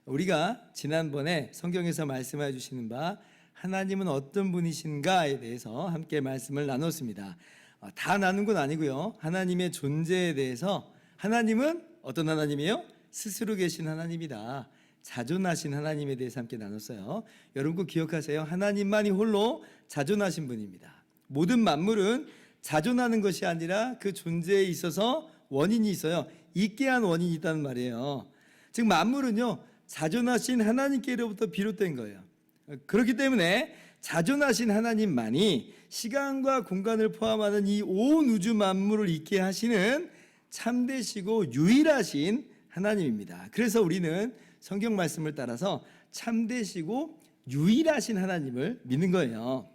우리가 지난번에 성경에서 말씀해 주시는 바 하나님은 어떤 분이신가에 대해서 함께 말씀을 나눴습니다. 다 나눈 건 아니고요. 하나님의 존재에 대해서 하나님은 어떤 하나님이에요? 스스로 계신 하나님이다. 자존하신 하나님에 대해서 함께 나눴어요. 여러분 꼭 기억하세요. 하나님만이 홀로 자존하신 분입니다. 모든 만물은 자존하는 것이 아니라 그 존재에 있어서 원인이 있어요. 있게 한 원인이 있다는 말이에요. 즉 만물은요, 자존하신 하나님께로부터 비롯된 거예요. 그렇기 때문에 자존하신 하나님만이 시간과 공간을 포함하는 이 온 우주 만물을 있게 하시는 참되시고 유일하신 하나님입니다. 그래서 우리는 성경 말씀을 따라서 참되시고 유일하신 하나님을 믿는 거예요.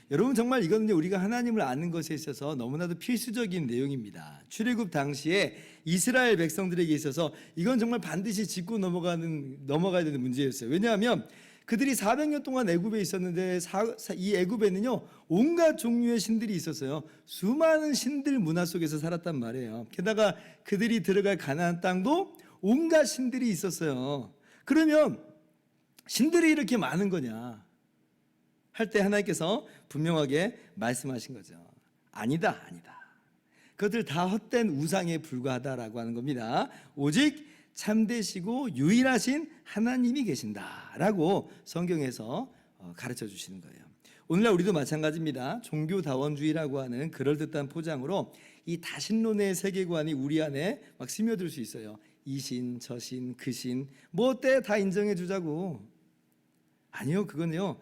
여러분 정말 이거는 우리가 하나님을 아는 것에 있어서 너무나도 필수적인 내용입니다. 출애굽 당시에 이스라엘 백성들에게 있어서 이건 정말 반드시 짚고 넘어가야 되는 문제였어요. 왜냐하면 그들이 400년 동안 애굽에 있었는데 이 애굽에는요 온갖 종류의 신들이 있었어요. 수많은 신들 문화 속에서 살았단 말이에요. 게다가 그들이 들어갈 가나안 땅도 온갖 신들이 있었어요. 그러면 신들이 이렇게 많은 거냐 할 때 하나님께서 분명하게 말씀하신 거죠. 아니다. 그것들 다 헛된 우상에 불과하다라고 하는 겁니다. 오직 참되시고 유일하신 하나님이 계신다라고 성경에서 가르쳐 주시는 거예요. 오늘날 우리도 마찬가지입니다. 종교다원주의라고 하는 그럴듯한 포장으로 이 다신론의 세계관이 우리 안에 막 스며들 수 있어요. 이 신, 저 신, 그 신, 뭐 어때? 다 인정해 주자고. 아니요, 그건요.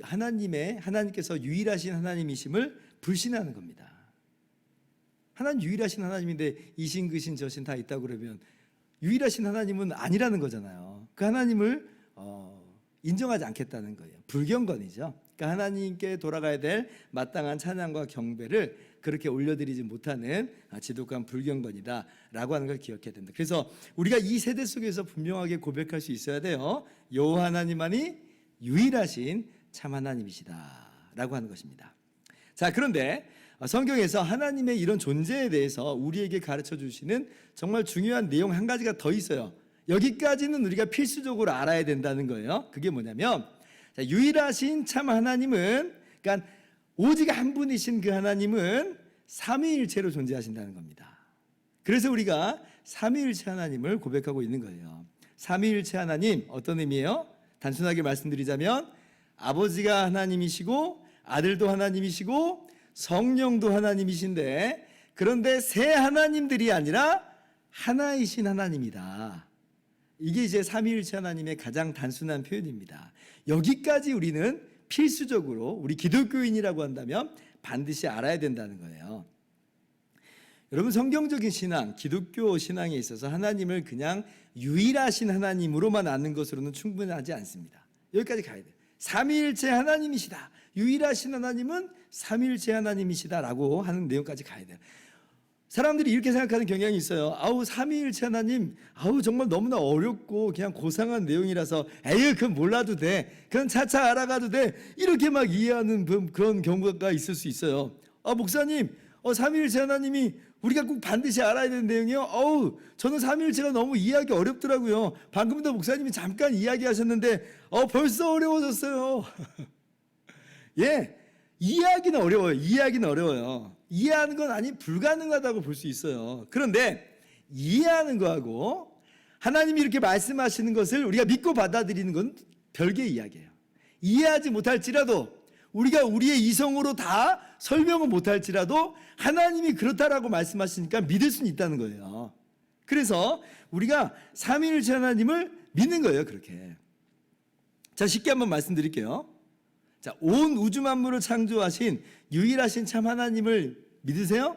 하나님께서 유일하신 하나님이심을 불신하는 겁니다. 하나님 유일하신 하나님인데 이 신, 그 신, 저 신 다 있다고 그러면 유일하신 하나님은 아니라는 거잖아요. 그 하나님을 인정하지 않겠다는 거예요. 불경건이죠. 그러니까 하나님께 돌아가야 될 마땅한 찬양과 경배를 그렇게 올려드리지 못하는 지독한 불경건이다라고 하는 걸 기억해야 된다. 그래서 우리가 이 세대 속에서 분명하게 고백할 수 있어야 돼요. 여호와 하나님만이 유일하신 참 하나님이시다라고 하는 것입니다. 자, 그런데 성경에서 하나님의 이런 존재에 대해서 우리에게 가르쳐 주시는 정말 중요한 내용 한 가지가 더 있어요. 여기까지는 우리가 필수적으로 알아야 된다는 거예요. 그게 뭐냐면 유일하신 참 하나님은, 그러니까 오직 한 분이신 그 하나님은 삼위일체로 존재하신다는 겁니다. 그래서 우리가 삼위일체 하나님을 고백하고 있는 거예요. 삼위일체 하나님 어떤 의미예요? 단순하게 말씀드리자면 아버지가 하나님이시고 아들도 하나님이시고 성령도 하나님이신데, 그런데 세 하나님들이 아니라 하나이신 하나님이다. 이게 이제 삼위일체 하나님의 가장 단순한 표현입니다. 여기까지 우리는 필수적으로 우리 기독교인이라고 한다면 반드시 알아야 된다는 거예요. 여러분 성경적인 신앙, 기독교 신앙에 있어서 하나님을 그냥 유일하신 하나님으로만 아는 것으로는 충분하지 않습니다. 여기까지 가야 돼요. 삼위일체 하나님이시다. 유일하신 하나님은 삼위일체 하나님이시다라고 하는 내용까지 가야 돼요. 사람들이 이렇게 생각하는 경향이 있어요. 삼위일체 하나님, 정말 너무나 어렵고 그냥 고상한 내용이라서 에휴, 그건 몰라도 돼. 그건 차차 알아가도 돼. 이렇게 막 이해하는 그런 경우가 있을 수 있어요. 목사님, 삼위일체 하나님이 우리가 꼭 반드시 알아야 되는 내용이요. 저는 삼위일체가 너무 이해하기 어렵더라고요. 방금도 목사님이 잠깐 이야기하셨는데 벌써 어려워졌어요. 예, 이해하기는 어려워요. 이해하는 건 아니 불가능하다고 볼 수 있어요. 그런데 이해하는 거하고 하나님이 이렇게 말씀하시는 것을 우리가 믿고 받아들이는 건 별개의 이야기예요. 이해하지 못할지라도, 우리가 우리의 이성으로 다 설명은 못할지라도 하나님이 그렇다라고 말씀하시니까 믿을 수는 있다는 거예요. 그래서 우리가 삼위일체 하나님을 믿는 거예요. 그렇게. 자, 쉽게 한번 말씀드릴게요. 자, 온 우주 만물을 창조하신 유일하신 참 하나님을 믿으세요?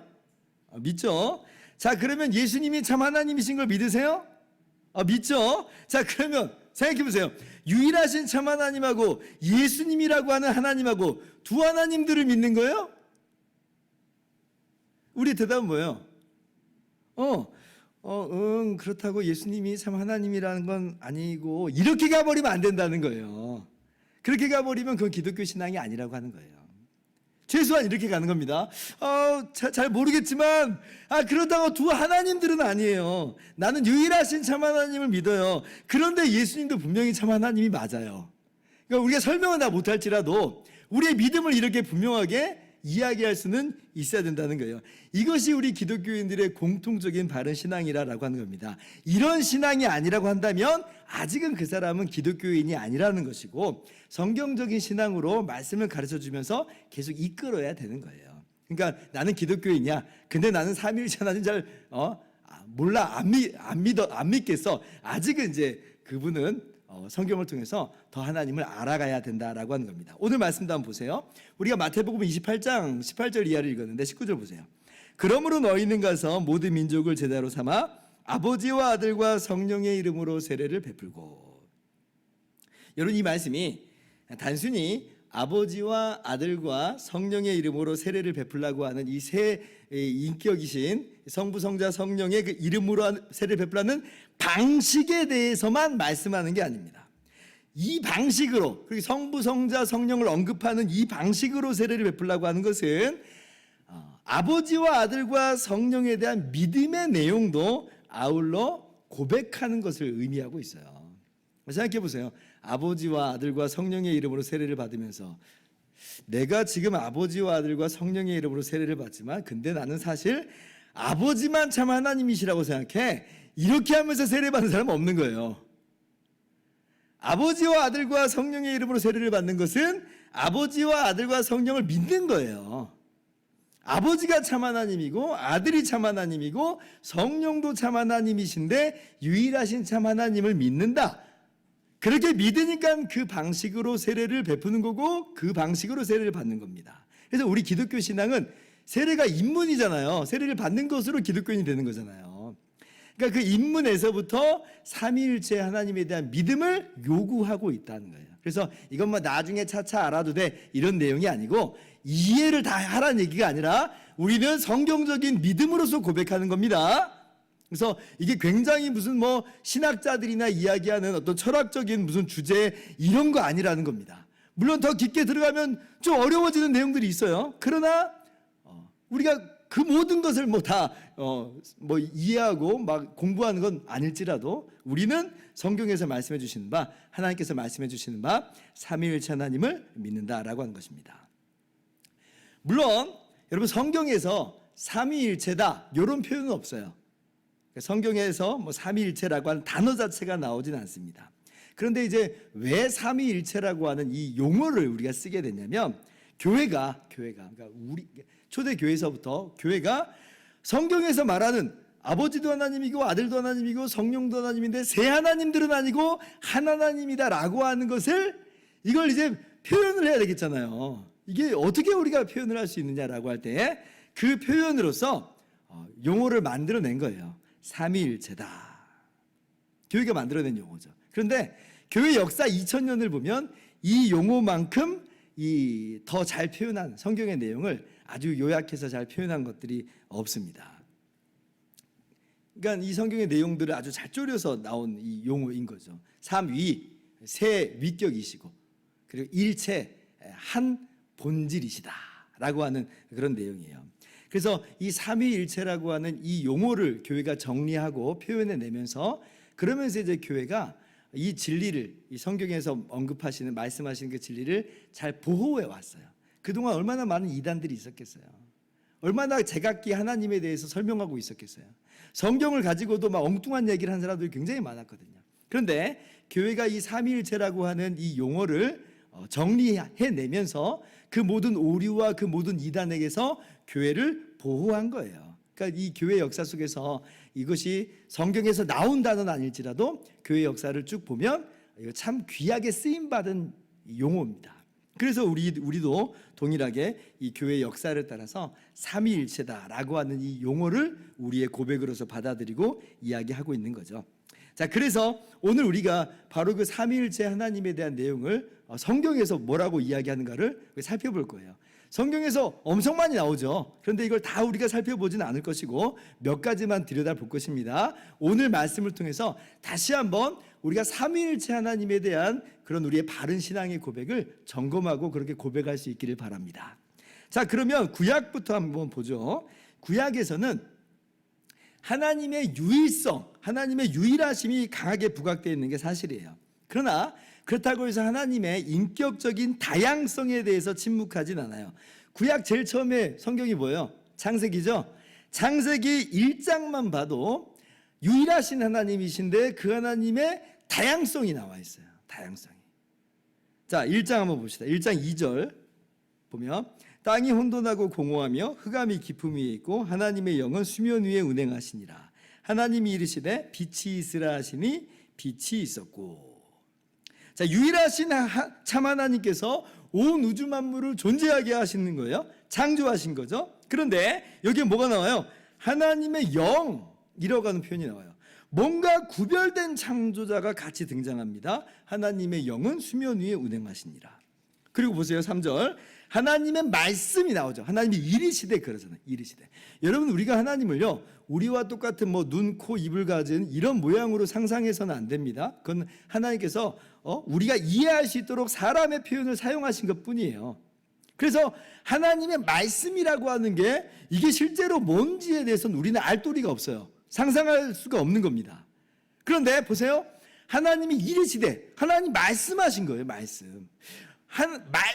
믿죠? 자, 그러면 예수님이 참 하나님이신 걸 믿으세요? 믿죠? 자, 그러면 생각해 보세요. 유일하신 참 하나님하고 예수님이라고 하는 하나님하고 두 하나님들을 믿는 거예요? 우리 대답은 뭐예요? 그렇다고 예수님이 참 하나님이라는 건 아니고, 이렇게 가버리면 안 된다는 거예요. 그렇게 가버리면 그건 기독교 신앙이 아니라고 하는 거예요. 최소한 이렇게 가는 겁니다. 잘 모르겠지만 그렇다고 두 하나님들은 아니에요. 나는 유일하신 참 하나님을 믿어요. 그런데 예수님도 분명히 참 하나님이 맞아요. 그러니까 우리가 설명은 다 못할지라도 우리의 믿음을 이렇게 분명하게 이야기할 수는 있어야 된다는 거예요. 이것이 우리 기독교인들의 공통적인 바른 신앙이라고 하는 겁니다. 이런 신앙이 아니라고 한다면 아직은 그 사람은 기독교인이 아니라는 것이고, 성경적인 신앙으로 말씀을 가르쳐주면서 계속 이끌어야 되는 거예요. 그러니까 나는 기독교인이야. 근데 나는 삼위일체 하나님 잘 몰라, 안 믿겠어. 아직은 이제 그분은 성경을 통해서 더 하나님을 알아가야 된다라고 하는 겁니다. 오늘 말씀도 한번 보세요. 우리가 마태복음 28장 18절 이하를 읽었는데 19절 보세요. 그러므로 너희는 가서 모든 민족을 제자로 삼아 아버지와 아들과 성령의 이름으로 세례를 베풀고. 여러분, 이 말씀이 단순히 아버지와 아들과 성령의 이름으로 세례를 베풀라고 하는 이 세 인격이신 성부, 성자, 성령의 그 이름으로 세례를 베풀라는 방식에 대해서만 말씀하는 게 아닙니다. 이 방식으로, 그리고 성부, 성자, 성령을 언급하는 이 방식으로 세례를 베풀라고 하는 것은 아버지와 아들과 성령에 대한 믿음의 내용도 아울러 고백하는 것을 의미하고 있어요. 생각해 보세요. 아버지와 아들과 성령의 이름으로 세례를 받으면서 내가 지금 아버지와 아들과 성령의 이름으로 세례를 받지만 근데 나는 사실 아버지만 참 하나님이시라고 생각해. 이렇게 하면서 세례 받는 사람은 없는 거예요. 아버지와 아들과 성령의 이름으로 세례를 받는 것은 아버지와 아들과 성령을 믿는 거예요. 아버지가 참 하나님이고 아들이 참 하나님이고 성령도 참 하나님이신데 유일하신 참 하나님을 믿는다. 그렇게 믿으니까 그 방식으로 세례를 베푸는 거고 그 방식으로 세례를 받는 겁니다. 그래서 우리 기독교 신앙은 세례가 입문이잖아요. 세례를 받는 것으로 기독교인이 되는 거잖아요. 그러니까 그 입문에서부터 삼위일체 하나님에 대한 믿음을 요구하고 있다는 거예요. 그래서 이건 뭐 나중에 차차 알아도 돼 이런 내용이 아니고 이해를 다 하라는 얘기가 아니라 우리는 성경적인 믿음으로서 고백하는 겁니다. 그래서 이게 굉장히 무슨 뭐 신학자들이나 이야기하는 어떤 철학적인 무슨 주제 이런 거 아니라는 겁니다. 물론 더 깊게 들어가면 좀 어려워지는 내용들이 있어요. 그러나 우리가 그 모든 것을 뭐 다 이해하고 막 공부하는 건 아닐지라도 우리는 성경에서 말씀해 주시는 바, 하나님께서 말씀해 주시는 바 삼위일체 하나님을 믿는다라고 하는 것입니다. 물론 여러분, 성경에서 삼위일체다 이런 표현은 없어요. 성경에서 뭐 삼위일체라고 하는 단어 자체가 나오진 않습니다. 그런데 이제 왜 삼위일체라고 하는 이 용어를 우리가 쓰게 됐냐면 교회가 그러니까 우리 초대 교회에서부터 교회가 성경에서 말하는 아버지도 하나님이고 아들도 하나님이고 성령도 하나님인데 세 하나님들은 아니고 한 하나님이다라고 하는 것을 이걸 이제 표현을 해야 되겠잖아요. 이게 어떻게 우리가 표현을 할 수 있느냐라고 할 때 그 표현으로서 용어를 만들어낸 거예요. 삼위일체다. 교회가 만들어낸 용어죠. 그런데 교회 역사 2000년을 보면 이 용어만큼 더 잘 표현한 성경의 내용을 아주 요약해서 잘 표현한 것들이 없습니다. 그러니까 이 성경의 내용들을 아주 잘 쪼려서 나온 이 용어인 거죠. 삼위, 세 위격이시고 그리고 일체, 한 본질이시다라고 하는 그런 내용이에요. 그래서 이 삼위일체라고 하는 이 용어를 교회가 정리하고 표현해내면서 그러면서 이제 교회가 이 진리를, 이 성경에서 언급하시는 말씀하시는 그 진리를 잘 보호해 왔어요. 그동안 얼마나 많은 이단들이 있었겠어요. 얼마나 제각기 하나님에 대해서 설명하고 있었겠어요. 성경을 가지고도 막 엉뚱한 얘기를 한 사람들이 굉장히 많았거든요. 그런데 교회가 이 삼위일체라고 하는 이 용어를 정리해내면서 그 모든 오류와 그 모든 이단에게서 교회를 보호한 거예요. 그러니까 이 교회 역사 속에서 이것이 성경에서 나온 단어는 아닐지라도 교회 역사를 쭉 보면 이거 참 귀하게 쓰임받은 용어입니다. 그래서 우리도 동일하게 이 교회 역사를 따라서 삼위일체다라고 하는 이 용어를 우리의 고백으로서 받아들이고 이야기하고 있는 거죠. 자, 그래서 오늘 우리가 바로 그 삼위일체 하나님에 대한 내용을 성경에서 뭐라고 이야기하는가를 살펴볼 거예요. 성경에서 엄청 많이 나오죠. 그런데 이걸 다 우리가 살펴보지는 않을 것이고 몇 가지만 들여다볼 것입니다. 오늘 말씀을 통해서 다시 한번 우리가 삼위일체 하나님에 대한 그런 우리의 바른 신앙의 고백을 점검하고 그렇게 고백할 수 있기를 바랍니다. 자, 그러면 구약부터 한번 보죠. 구약에서는 하나님의 유일성, 하나님의 유일하심이 강하게 부각되어 있는 게 사실이에요. 그러나 그렇다고 해서 하나님의 인격적인 다양성에 대해서 침묵하진 않아요. 구약 제일 처음에 성경이 뭐예요? 창세기죠. 창세기 1장만 봐도 유일하신 하나님이신데 그 하나님의 다양성이 나와 있어요. 다양성이. 자, 1장 한번 봅시다. 1장 2절 보면 땅이 혼돈하고 공허하며 흑암이 깊음 위에 있고 하나님의 영은 수면 위에 운행하시니라. 하나님이 이르시되 빛이 있으라 하시니 빛이 있었고. 자, 유일하신 참 하나님께서 온 우주 만물을 존재하게 하시는 거예요. 창조하신 거죠. 그런데 여기에 뭐가 나와요? 하나님의 영이라고 하는 표현이 나와요. 뭔가 구별된 창조자가 같이 등장합니다. 하나님의 영은 수면 위에 운행하시니라. 그리고 보세요. 3절 하나님의 말씀이 나오죠. 하나님이 이르시되 그러잖아요. 이르시되. 여러분, 우리가 하나님을요, 우리와 똑같은 뭐 눈, 코, 입을 가진 이런 모양으로 상상해서는 안 됩니다. 그건 하나님께서 우리가 이해할 수 있도록 사람의 표현을 사용하신 것뿐이에요. 그래서 하나님의 말씀이라고 하는 게 이게 실제로 뭔지에 대해서는 우리는 알 도리가 없어요. 상상할 수가 없는 겁니다. 그런데 보세요. 하나님이 이르시되, 하나님 말씀하신 거예요. 말씀.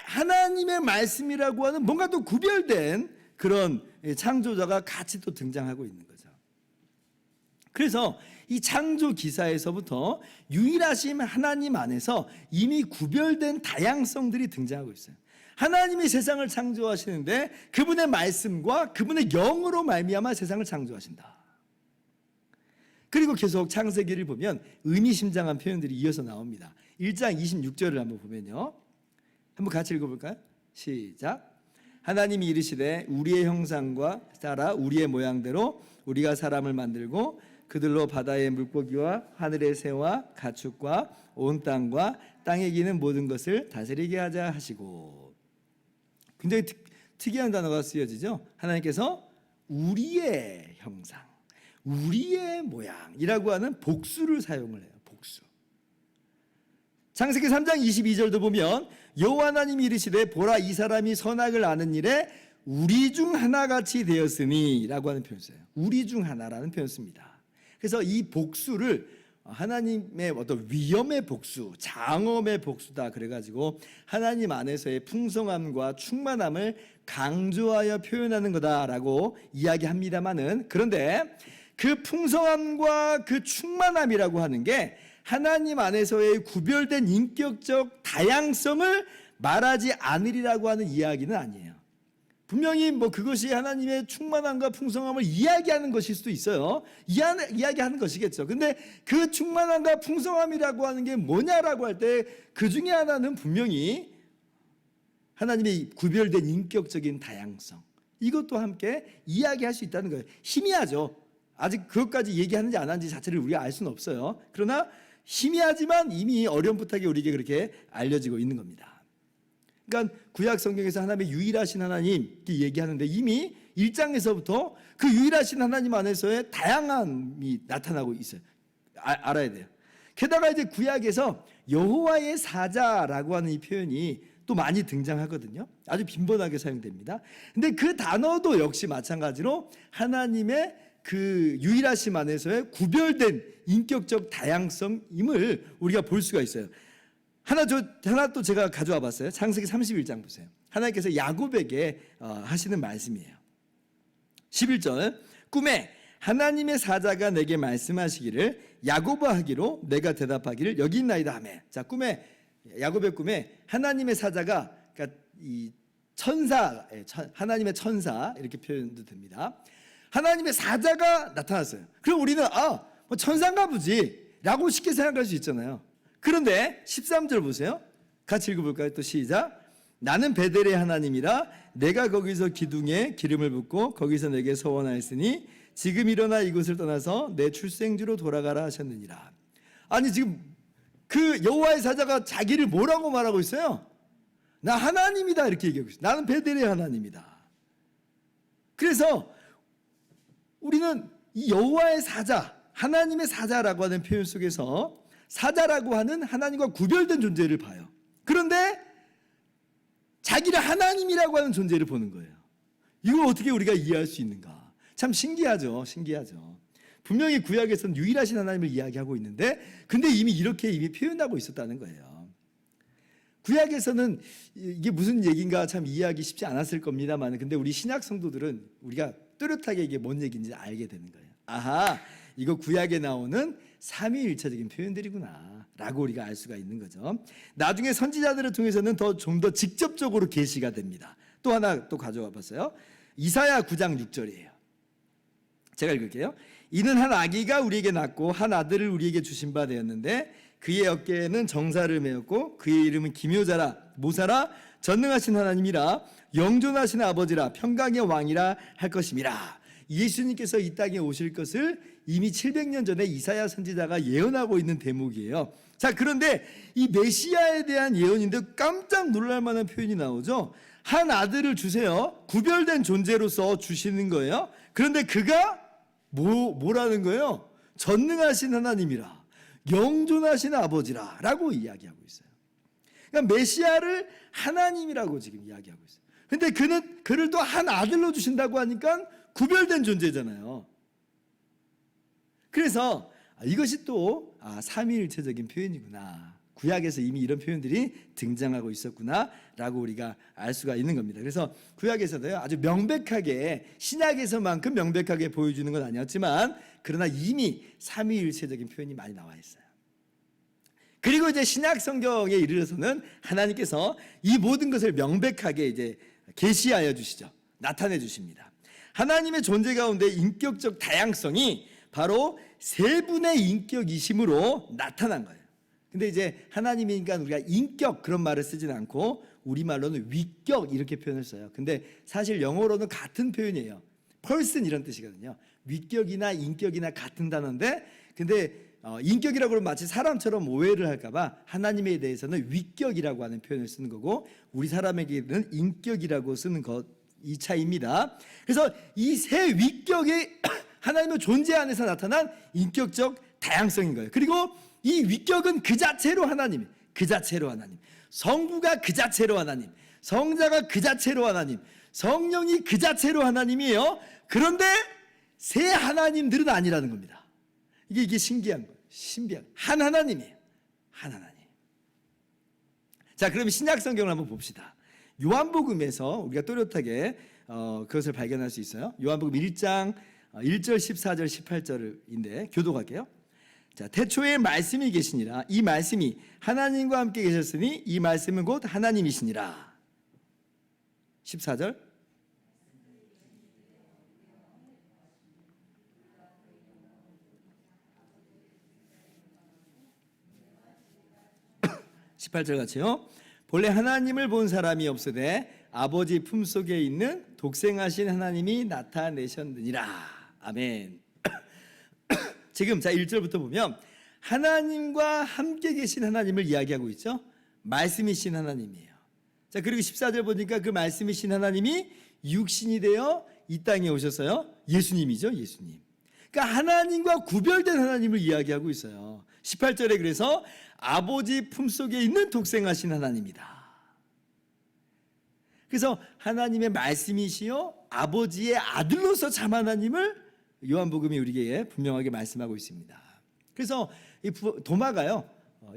하나님의 말씀이라고 하는 뭔가 또 구별된 그런 창조자가 같이 또 등장하고 있는 거죠. 그래서 이 창조 기사에서부터 유일하신 하나님 안에서 이미 구별된 다양성들이 등장하고 있어요. 하나님이 세상을 창조하시는데 그분의 말씀과 그분의 영으로 말미암아 세상을 창조하신다. 그리고 계속 창세기를 보면 의미심장한 표현들이 이어서 나옵니다. 1장 26절을 한번 보면요, 한번 같이 읽어볼까요? 시작. 하나님이 이르시되 우리의 형상과 따라 우리의 모양대로 우리가 사람을 만들고 그들로 바다의 물고기와 하늘의 새와 가축과 온 땅과 땅에 기는 모든 것을 다스리게 하자 하시고. 굉장히 특이한 단어가 쓰여지죠. 하나님께서 우리의 형상, 우리의 모양이라고 하는 복수를 사용을 해요. 복수. 창세기 3장 22절도 보면 여호와 하나님이 이르시되 보라 이 사람이 선악을 아는 일에 우리 중 하나같이 되었으니 라고 하는 표현을 써요. 우리 중 하나라는 표현을 씁니다. 그래서 이 복수를 하나님의 어떤 위엄의 복수, 장엄의 복수다 그래가지고 하나님 안에서의 풍성함과 충만함을 강조하여 표현하는 거다라고 이야기합니다마는, 그런데 그 풍성함과 그 충만함이라고 하는 게 하나님 안에서의 구별된 인격적 다양성을 말하지 않으리라고 하는 이야기는 아니에요. 분명히 뭐 그것이 하나님의 충만함과 풍성함을 이야기하는 것일 수도 있어요. 이야기하는 것이겠죠. 근데 그 충만함과 풍성함이라고 하는 게 뭐냐라고 할 때 그 중에 하나는 분명히 하나님의 구별된 인격적인 다양성, 이것도 함께 이야기할 수 있다는 거예요. 희미하죠. 아직 그것까지 얘기하는지 안 하는지 자체를 우리가 알 수는 없어요. 그러나 희미하지만 이미 어렴풋하게 우리에게 그렇게 알려지고 있는 겁니다. 그러니까 구약 성경에서 하나님의 유일하신 하나님 얘기하는데 이미 1장에서부터 그 유일하신 하나님 안에서의 다양함이 나타나고 있어요. 알아야 돼요. 게다가 이제 구약에서 여호와의 사자라고 하는 이 표현이 또 많이 등장하거든요. 아주 빈번하게 사용됩니다. 근데 그 단어도 역시 마찬가지로 하나님의 그 유일하심 안에서의 구별된 인격적 다양성임을 우리가 볼 수가 있어요. 하나 또 제가 가져와 봤어요. 창세기 31장 보세요. 하나님께서 야곱에게 하시는 말씀이에요. 11절 꿈에 하나님의 사자가 내게 말씀하시기를 야곱아 하기로 내가 대답하기를 여기 있나이다 하매. 자, 야곱의 꿈에 하나님의 사자가, 그러니까 이 하나님의 천사 이렇게 표현도 됩니다. 하나님의 사자가 나타났어요. 그럼 우리는 뭐 천사인가 보지 라고 쉽게 생각할 수 있잖아요. 그런데 13절 보세요. 같이 읽어볼까요? 또 시작. 나는 베델의 하나님이라 내가 거기서 기둥에 기름을 붓고 거기서 내게 서원하였으니 지금 일어나 이곳을 떠나서 내 출생지로 돌아가라 하셨느니라. 아니 지금 그 여호와의 사자가 자기를 뭐라고 말하고 있어요? 나 하나님이다 이렇게 얘기하고 있어요. 나는 베델의 하나님이다. 그래서 우리는 이 여호와의 사자, 하나님의 사자라고 하는 표현 속에서 사자라고 하는 하나님과 구별된 존재를 봐요. 그런데 자기를 하나님이라고 하는 존재를 보는 거예요. 이걸 어떻게 우리가 이해할 수 있는가? 참 신기하죠. 신기하죠. 분명히 구약에서는 유일하신 하나님을 이야기하고 있는데 근데 이렇게 표현하고 있었다는 거예요. 구약에서는 이게 무슨 얘기인가 참 이해하기 쉽지 않았을 겁니다만 근데 우리 신약 성도들은 우리가 뚜렷하게 이게 뭔 얘기인지 알게 되는 거예요. 아하, 이거 구약에 나오는 삼위일체적인 표현들이구나 라고 우리가 알 수가 있는 거죠. 나중에 선지자들을 통해서는 좀 더 직접적으로 계시가 됩니다. 또 하나 또 가져와 봤어요. 이사야 9장 6절이에요. 제가 읽을게요. 이는 한 아기가 우리에게 낳고 한 아들을 우리에게 주신 바 되었는데 그의 어깨에는 정사를 메었고 그의 이름은 기묘자라 모사라 전능하신 하나님이라 영존하신 아버지라 평강의 왕이라 할 것임이라. 예수님께서 이 땅에 오실 것을 이미 700년 전에 이사야 선지자가 예언하고 있는 대목이에요. 자, 그런데 이 메시아에 대한 예언인데 깜짝 놀랄 만한 표현이 나오죠. 한 아들을 주세요. 구별된 존재로서 주시는 거예요. 그런데 그가 뭐라는 거예요? 전능하신 하나님이라 영존하신 아버지라 라고 이야기하고 있어요. 그러니까 메시아를 하나님이라고 지금 이야기하고 있어요. 근데 그를 또 한 아들로 주신다고 하니까 구별된 존재잖아요. 그래서 이것이 또 삼위일체적인 표현이구나. 구약에서 이미 이런 표현들이 등장하고 있었구나 라고 우리가 알 수가 있는 겁니다. 그래서 구약에서도요 아주 명백하게 신약에서만큼 명백하게 보여주는 건 아니었지만 그러나 이미 삼위일체적인 표현이 많이 나와 있어요. 그리고 이제 신약 성경에 이르러서는 하나님께서 이 모든 것을 명백하게 이제 계시하여 주시죠. 나타내 주십니다. 하나님의 존재 가운데 인격적 다양성이 바로 세 분의 인격이심으로 나타난 거예요. 근데 이제 하나님이니까 우리가 인격 그런 말을 쓰진 않고 우리말로는 위격 이렇게 표현을 써요. 근데 사실 영어로는 같은 표현이에요. person 이런 뜻이거든요. 위격이나 인격이나 같은 단어인데 근데 인격이라고 하면 마치 사람처럼 오해를 할까봐 하나님에 대해서는 위격이라고 하는 표현을 쓰는 거고 우리 사람에게는 인격이라고 쓰는 것 이 차이입니다. 그래서 이 세 위격이 하나님의 존재 안에서 나타난 인격적 다양성인 거예요. 그리고 이 위격은 그 자체로 하나님, 그 자체로 하나님, 성부가 그 자체로 하나님, 성자가 그 자체로 하나님, 성령이 그 자체로 하나님이에요. 그런데 세 하나님들은 아니라는 겁니다. 이게 신기한 거예요. 신비한 한 하나님이에요. 한 하나님. 자, 그럼 신약 성경을 한번 봅시다. 요한복음에서 우리가 또렷하게 그것을 발견할 수 있어요. 요한복음 1장 1절 14절 18절인데 교독할게요. 자, 태초에 말씀이 계시니라. 이 말씀이 하나님과 함께 계셨으니 이 말씀은 곧 하나님이시니라. 14절 18절 같이요. 본래 하나님을 본 사람이 없으되 아버지 품속에 있는 독생하신 하나님이 나타내셨느니라. 아멘. 지금 자 1절부터 보면 하나님과 함께 계신 하나님을 이야기하고 있죠. 말씀이신 하나님이에요. 자, 그리고 14절 보니까 그 말씀이신 하나님이 육신이 되어 이 땅에 오셨어요. 예수님이죠. 예수님. 그러니까 하나님과 구별된 하나님을 이야기하고 있어요. 18절에 그래서 아버지 품속에 있는 독생하신 하나님이다. 그래서 하나님의 말씀이시요 아버지의 아들로서 참 하나님을 요한복음이 우리에게 분명하게 말씀하고 있습니다. 그래서 이 도마가요,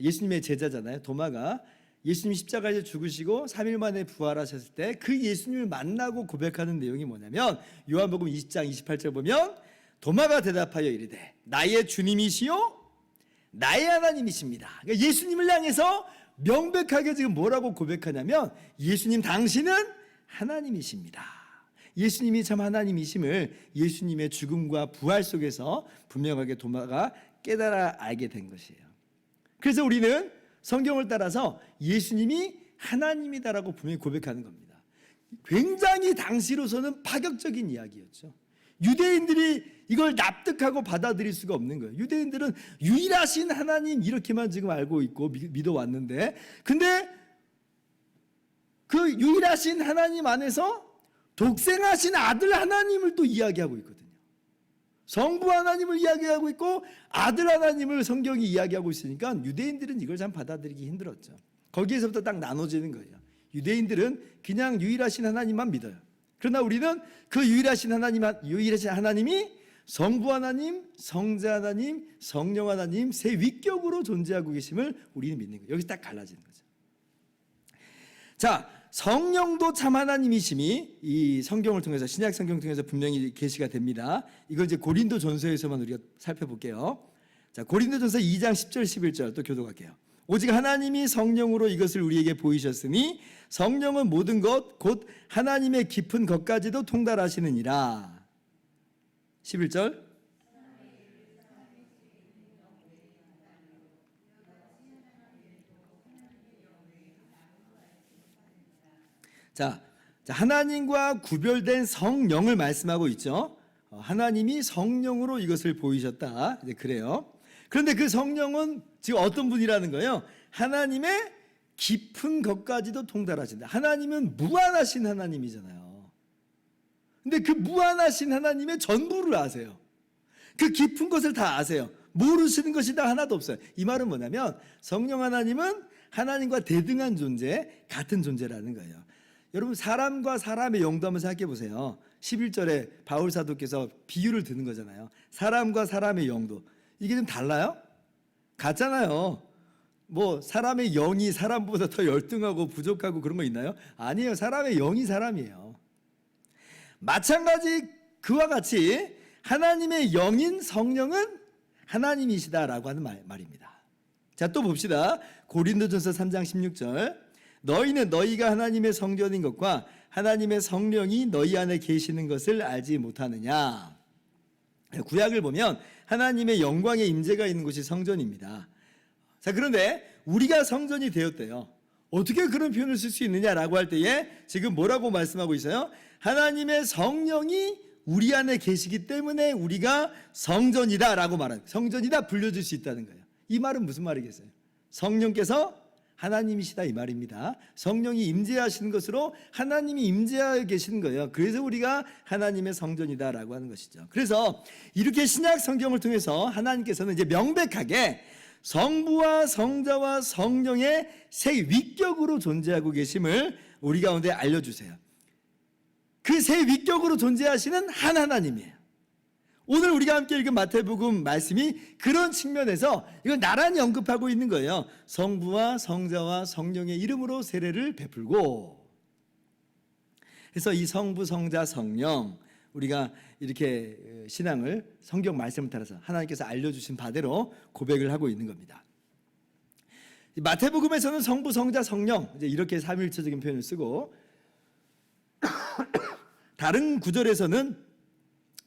예수님의 제자잖아요. 도마가 예수님이 십자가에서 죽으시고 3일 만에 부활하셨을 때 그 예수님을 만나고 고백하는 내용이 뭐냐면 요한복음 20장 28절 보면 도마가 대답하여 이르되 나의 주님이시요 나의 하나님이십니다. 그러니까 예수님을 향해서 명백하게 지금 뭐라고 고백하냐면 예수님 당신은 하나님이십니다. 예수님이 참 하나님이심을 예수님의 죽음과 부활 속에서 분명하게 도마가 깨달아 알게 된 것이에요. 그래서 우리는 성경을 따라서 예수님이 하나님이다라고 분명히 고백하는 겁니다. 굉장히 당시로서는 파격적인 이야기였죠. 유대인들이 이걸 납득하고 받아들일 수가 없는 거예요. 유대인들은 유일하신 하나님 이렇게만 지금 알고 있고 믿어왔는데 근데 그 유일하신 하나님 안에서 독생하신 아들 하나님을 또 이야기하고 있거든요. 성부 하나님을 이야기하고 있고 아들 하나님을 성경이 이야기하고 있으니까 유대인들은 이걸 참 받아들이기 힘들었죠. 거기에서부터 딱 나눠지는 거예요. 유대인들은 그냥 유일하신 하나님만 믿어요. 그러나 우리는 그 유일하신 하나님이 성부 하나님, 성자 하나님, 성령 하나님 세 위격으로 존재하고 계심을 우리는 믿는 거예요. 여기서 딱 갈라지는 거죠. 자, 성령도 참 하나님이심이 이 성경을 통해서, 신약 성경을 통해서 분명히 계시가 됩니다. 이걸 이제 고린도전서에서만 우리가 살펴볼게요. 자, 고린도전서 2장 10절 11절 또 교독할게요. 오직 하나님이 성령으로 이것을 우리에게 보이셨으니 성령은 모든 것 곧 하나님의 깊은 것까지도 통달하시느니라. 11절. 자, 하나님과 구별된 성령을 말씀하고 있죠. 하나님이 성령으로 이것을 보이셨다. 이제 그래요. 그런데 그 성령은 지금 어떤 분이라는 거예요? 하나님의 깊은 것까지도 통달하신다. 하나님은 무한하신 하나님이잖아요. 근데 그 무한하신 하나님의 전부를 아세요. 그 깊은 것을 다 아세요. 모르시는 것이 다 하나도 없어요. 이 말은 뭐냐면 성령 하나님은 하나님과 대등한 존재, 같은 존재라는 거예요. 여러분, 사람과 사람의 영도 한번 생각해 보세요. 11절에 바울 사도께서 비유를 드는 거잖아요. 사람과 사람의 영도. 이게 좀 달라요? 같잖아요. 뭐 사람의 영이 사람보다 더 열등하고 부족하고 그런 거 있나요? 아니에요. 사람의 영이 사람이에요. 마찬가지 그와 같이 하나님의 영인 성령은 하나님이시다라고 하는 말입니다. 자, 또 봅시다. 고린도전서 3장 16절. 너희는 너희가 하나님의 성전인 것과 하나님의 성령이 너희 안에 계시는 것을 알지 못하느냐. 구약을 보면 하나님의 영광의 임재가 있는 곳이 성전입니다. 자, 그런데 우리가 성전이 되었대요. 어떻게 그런 표현을 쓸 수 있느냐라고 할 때에 지금 뭐라고 말씀하고 있어요? 하나님의 성령이 우리 안에 계시기 때문에 우리가 성전이다라고 말합니다. 성전이다 불려줄 수 있다는 거예요. 이 말은 무슨 말이겠어요? 성령께서 하나님이시다 이 말입니다. 성령이 임재하시는 것으로 하나님이 임재하여 계시는 거예요. 그래서 우리가 하나님의 성전이다라고 하는 것이죠. 그래서 이렇게 신약 성경을 통해서 하나님께서는 이제 명백하게 성부와 성자와 성령의 세 위격으로 존재하고 계심을 우리 가운데 알려주세요. 그 세 위격으로 존재하시는 한 하나님이에요. 오늘 우리가 함께 읽은 마태복음 말씀이 그런 측면에서 이걸 나란히 언급하고 있는 거예요. 성부와 성자와 성령의 이름으로 세례를 베풀고, 그래서 이 성부, 성자, 성령, 우리가 이렇게 신앙을 성경 말씀을 따라서 하나님께서 알려주신 바대로 고백을 하고 있는 겁니다. 마태복음에서는 성부, 성자, 성령 이제 이렇게 삼위일체적인 표현을 쓰고 다른 구절에서는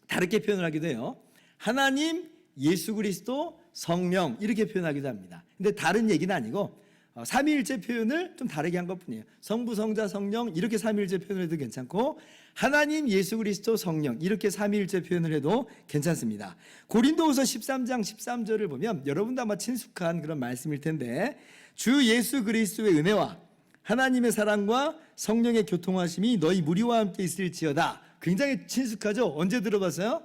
다르게 표현을 하기도 해요. 하나님, 예수 그리스도, 성령 이렇게 표현하기도 합니다. 근데 다른 얘기는 아니고 삼위일체 표현을 좀 다르게 한 것뿐이에요. 성부, 성자, 성령 이렇게 삼위일체 표현을 해도 괜찮고 하나님, 예수 그리스도, 성령 이렇게 삼위일체 표현을 해도 괜찮습니다. 고린도후서 13장 13절을 보면 여러분도 아마 친숙한 그런 말씀일 텐데, 주 예수 그리스도의 은혜와 하나님의 사랑과 성령의 교통하심이 너희 무리와 함께 있을지어다. 굉장히 친숙하죠? 언제 들어봤어요?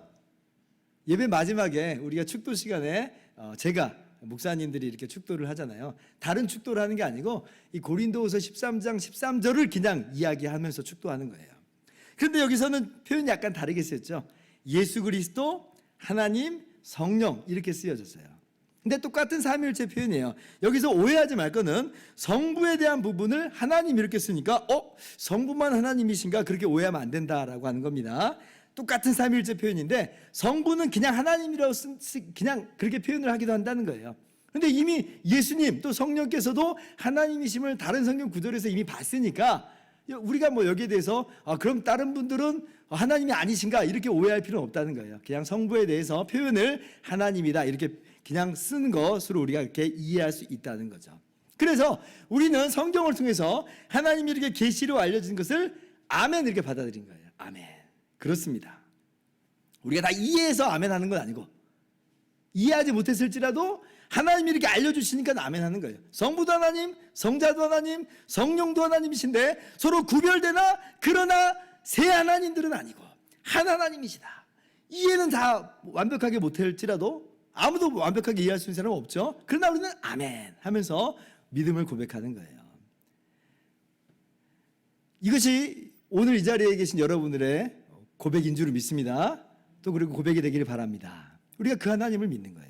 예배 마지막에 우리가 축도 시간에 제가 목사님들이 이렇게 축도를 하잖아요. 다른 축도를 하는 게 아니고 이 고린도후서 13장 13절을 그냥 이야기하면서 축도하는 거예요. 그런데 여기서는 표현이 약간 다르게 쓰였죠. 예수 그리스도, 하나님, 성령 이렇게 쓰여졌어요. 근데 똑같은 삼위일체 표현이에요. 여기서 오해하지 말 거는 성부에 대한 부분을 하나님 이렇게 쓰니까 성부만 하나님이신가 그렇게 오해하면 안 된다라고 하는 겁니다. 똑같은 삼위일체 표현인데 성부는 그냥 하나님이라고 그냥 그렇게 표현을 하기도 한다는 거예요. 그런데 이미 예수님 또 성령께서도 하나님이심을 다른 성경 구절에서 이미 봤으니까 우리가 뭐 여기에 대해서 그럼 다른 분들은 하나님이 아니신가 이렇게 오해할 필요는 없다는 거예요. 그냥 성부에 대해서 표현을 하나님이다 이렇게 그냥 쓰는 것으로 우리가 이렇게 이해할 수 있다는 거죠. 그래서 우리는 성경을 통해서 하나님이 이렇게 계시로 알려진 것을 아멘 이렇게 받아들인 거예요. 아멘. 그렇습니다. 우리가 다 이해해서 아멘 하는 건 아니고 이해하지 못했을지라도 하나님이 이렇게 알려주시니까 아멘 하는 거예요. 성부도 하나님, 성자도 하나님, 성령도 하나님이신데 서로 구별되나 그러나 세 하나님들은 아니고 한 하나님이시다. 이해는 다 완벽하게 못할지라도 아무도 완벽하게 이해할 수 있는 사람은 없죠. 그러나 우리는 아멘 하면서 믿음을 고백하는 거예요. 이것이 오늘 이 자리에 계신 여러분들의 고백인 줄 믿습니다. 또 그리고 고백이 되기를 바랍니다. 우리가 그 하나님을 믿는 거예요.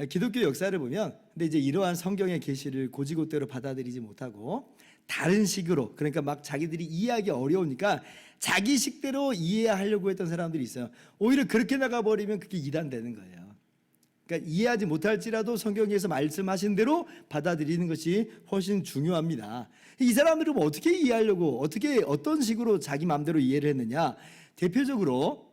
기독교 역사를 보면 근데 이제 이러한 성경의 계시를 고지고대로 받아들이지 못하고 다른 식으로, 그러니까 막 자기들이 이해하기 어려우니까 자기 식대로 이해하려고 했던 사람들이 있어요. 오히려 그렇게 나가버리면 그게 이단되는 거예요. 그러니까 이해하지 못할지라도 성경에서 말씀하신 대로 받아들이는 것이 훨씬 중요합니다. 이 사람들은 어떻게 이해하려고, 어떤 식으로 자기 마음대로 이해를 했느냐. 대표적으로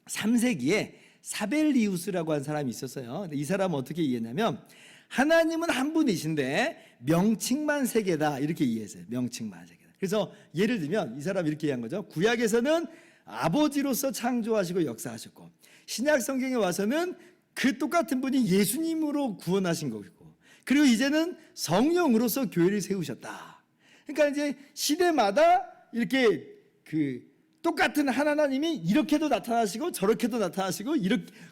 3세기에 사벨리우스라고 한 사람이 있었어요. 근데 이 사람은 어떻게 이해했냐면 하나님은 한 분이신데 명칭만 세 개다, 이렇게 이해했어요. 명칭만 세 개다. 그래서 예를 들면 이 사람이 이렇게 이해한 거죠. 구약에서는 아버지로서 창조하시고 역사하셨고, 신약 성경에 와서는 그 똑같은 분이 예수님으로 구원하신 거고, 그리고 이제는 성령으로서 교회를 세우셨다. 그러니까 이제 시대마다 이렇게 똑같은 하나님이 이렇게도 나타나시고 저렇게도 나타나시고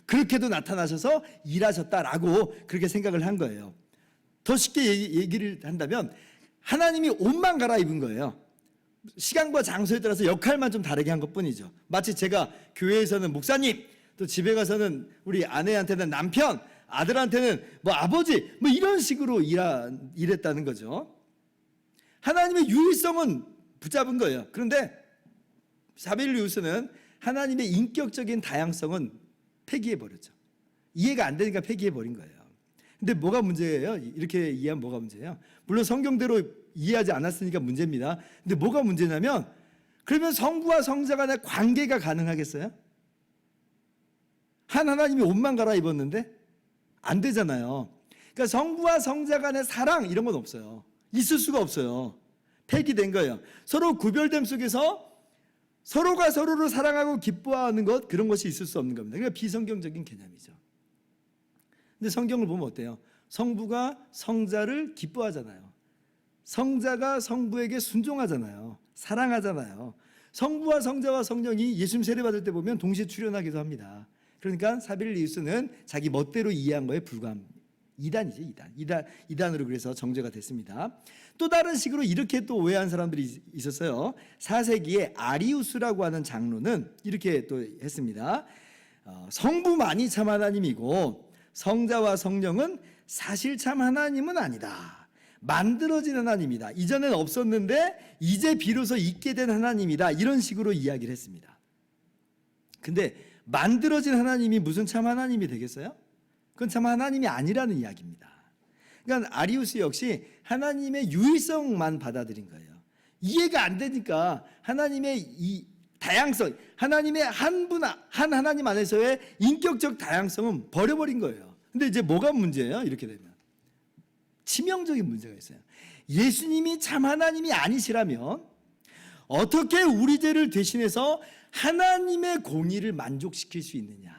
그렇게도 나타나셔서 일하셨다라고 그렇게 생각을 한 거예요. 더 쉽게 얘기를 한다면 하나님이 옷만 갈아입은 거예요. 시간과 장소에 따라서 역할만 좀 다르게 한 것뿐이죠. 마치 제가 교회에서는 목사님, 또 집에 가서는 우리 아내한테는 남편, 아들한테는 뭐 아버지, 뭐 이런 식으로 일했다는 거죠. 하나님의 유일성은 붙잡은 거예요. 그런데 사벨리우스는 하나님의 인격적인 다양성은 폐기해버렸죠. 이해가 안 되니까 폐기해버린 거예요. 근데 뭐가 문제예요? 이렇게 이해하면 뭐가 문제예요? 물론 성경대로 이해하지 않았으니까 문제입니다. 근데 뭐가 문제냐면, 그러면 성부와 성자 간의 관계가 가능하겠어요? 한 하나님이 옷만 갈아입었는데? 안 되잖아요. 그러니까 성부와 성자 간의 사랑 이런 건 없어요. 있을 수가 없어요. 폐기된 거예요. 서로 구별됨 속에서 서로가 서로를 사랑하고 기뻐하는 것, 그런 것이 있을 수 없는 겁니다. 그러니까 비성경적인 개념이죠. 근데 성경을 보면 어때요? 성부가 성자를 기뻐하잖아요. 성자가 성부에게 순종하잖아요. 사랑하잖아요. 성부와 성자와 성령이 예수님 세례받을 때 보면 동시에 출현하기도 합니다. 그러니까 사벨리우스는 자기 멋대로 이해한 거에 불과합니다. 이단이죠, 이단으로 그래서 정죄가 됐습니다. 또 다른 식으로 이렇게 또 오해한 사람들이 있었어요. 4세기에 아리우스라고 하는 장로는 이렇게 또 했습니다. 성부만이 참 하나님이고 성자와 성령은 사실 참 하나님은 아니다. 만들어진 하나님이다. 이전엔 없었는데 이제 비로소 있게 된 하나님이다. 이런 식으로 이야기를 했습니다. 근데 만들어진 하나님이 무슨 참 하나님이 되겠어요? 그건 참 하나님이 아니라는 이야기입니다. 그러니까 아리우스 역시 하나님의 유일성만 받아들인 거예요. 이해가 안 되니까 하나님의 이 다양성, 하나님의 한 하나님 안에서의 인격적 다양성은 버려버린 거예요. 근데 이제 뭐가 문제예요? 이렇게 되면 치명적인 문제가 있어요. 예수님이 참 하나님이 아니시라면 어떻게 우리 죄를 대신해서 하나님의 공의를 만족시킬 수 있느냐?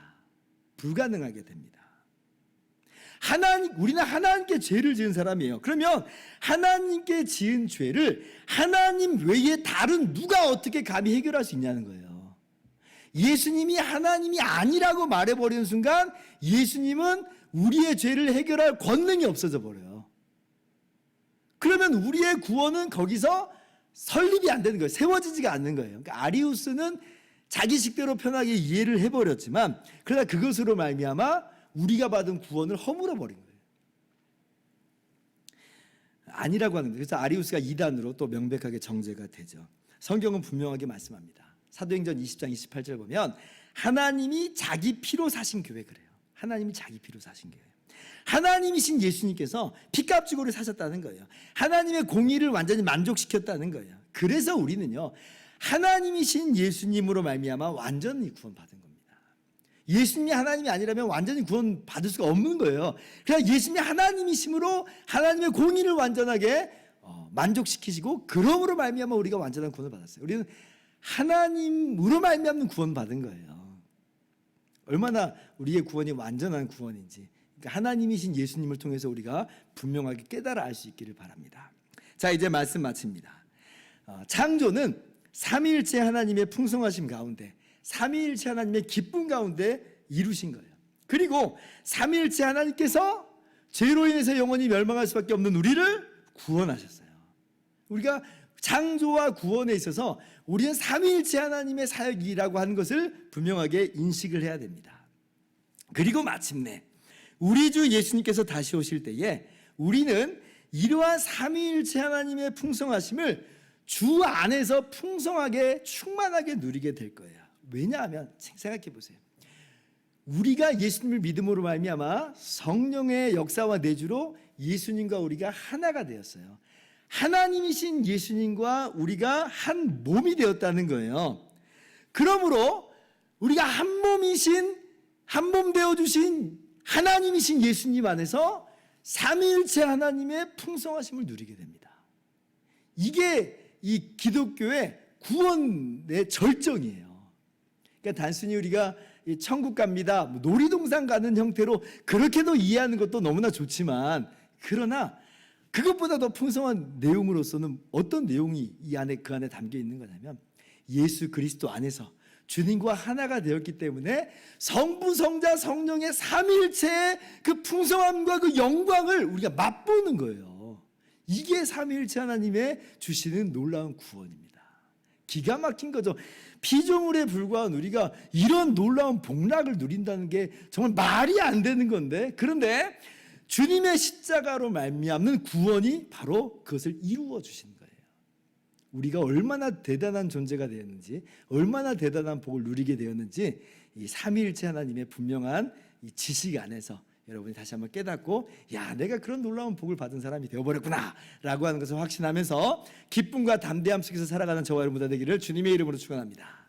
불가능하게 됩니다. 우리는 하나님께 죄를 지은 사람이에요. 그러면 하나님께 지은 죄를 하나님 외에 다른 누가 어떻게 감히 해결할 수 있냐는 거예요. 예수님이 하나님이 아니라고 말해버리는 순간 예수님은 우리의 죄를 해결할 권능이 없어져 버려요. 그러면 우리의 구원은 거기서 설립이 안 되는 거예요. 세워지지가 않는 거예요. 그러니까 아리우스는 자기 식대로 편하게 이해를 해버렸지만, 그러나 그것으로 말미암아 우리가 받은 구원을 허물어 버린 거예요. 아니라고 하는 거예요. 그래서 아리우스가 이단으로 또 명백하게 정죄가 되죠. 성경은 분명하게 말씀합니다. 사도행전 20장 28절 보면 하나님이 자기 피로 사신 교회, 그래요. 하나님이 자기 피로 사신 교회. 하나님이신 예수님께서 피값 주고 사셨다는 거예요. 하나님의 공의를 완전히 만족시켰다는 거예요. 그래서 우리는요, 하나님이신 예수님으로 말미암아 완전히 구원받은 겁니다. 예수님이 하나님이 아니라면 완전히 구원받을 수가 없는 거예요. 그냥 예수님이 하나님이심으로 하나님의 공의를 완전하게 만족시키시고, 그러므로 말미암아 우리가 완전한 구원을 받았어요. 우리는 하나님으로 말미암는 구원받은 거예요. 얼마나 우리의 구원이 완전한 구원인지, 그러니까 하나님이신 예수님을 통해서 우리가 분명하게 깨달아 알 수 있기를 바랍니다. 자, 이제 말씀 마칩니다. 창조는 삼위일체 하나님의 풍성하심 가운데, 삼위일체 하나님의 기쁨 가운데 이루신 거예요. 그리고 삼위일체 하나님께서 죄로 인해서 영원히 멸망할 수밖에 없는 우리를 구원하셨어요. 우리가 창조와 구원에 있어서 우리는 삼위일체 하나님의 사역이라고 하는 것을 분명하게 인식을 해야 됩니다. 그리고 마침내 우리 주 예수님께서 다시 오실 때에 우리는 이러한 삼위일체 하나님의 풍성하심을 주 안에서 풍성하게 충만하게 누리게 될 거예요. 왜냐하면 생각해 보세요. 우리가 예수님을 믿음으로 말미암아 성령의 역사와 내주로 예수님과 우리가 하나가 되었어요. 하나님이신 예수님과 우리가 한 몸이 되었다는 거예요. 그러므로 우리가 한 몸이신, 한 몸 되어주신 하나님이신 예수님 안에서 삼위일체 하나님의 풍성하심을 누리게 됩니다. 이게 이 기독교의 구원의 절정이에요. 그러니까 단순히 우리가 천국 갑니다, 놀이동산 가는 형태로 그렇게도 이해하는 것도 너무나 좋지만, 그러나 그것보다 더 풍성한 내용으로서는 어떤 내용이 이 안에 그 안에 담겨 있는 거냐면, 예수 그리스도 안에서 주님과 하나가 되었기 때문에 성부, 성자, 성령의 삼위일체의 그 풍성함과 그 영광을 우리가 맛보는 거예요. 이게 삼위일체 하나님의 주시는 놀라운 구원입니다. 기가 막힌 거죠. 피조물에 불과한 우리가 이런 놀라운 복락을 누린다는 게 정말 말이 안 되는 건데, 그런데 주님의 십자가로 말미암는 구원이 바로 그것을 이루어 주시는 거예요. 우리가 얼마나 대단한 존재가 되었는지, 얼마나 대단한 복을 누리게 되었는지 이 삼위일체 하나님의 분명한 이 지식 안에서 여러분이 다시 한번 깨닫고, 야, 내가 그런 놀라운 복을 받은 사람이 되어버렸구나 라고 하는 것을 확신하면서 기쁨과 담대함 속에서 살아가는 저와 여러분 다 되기를 주님의 이름으로 축원합니다.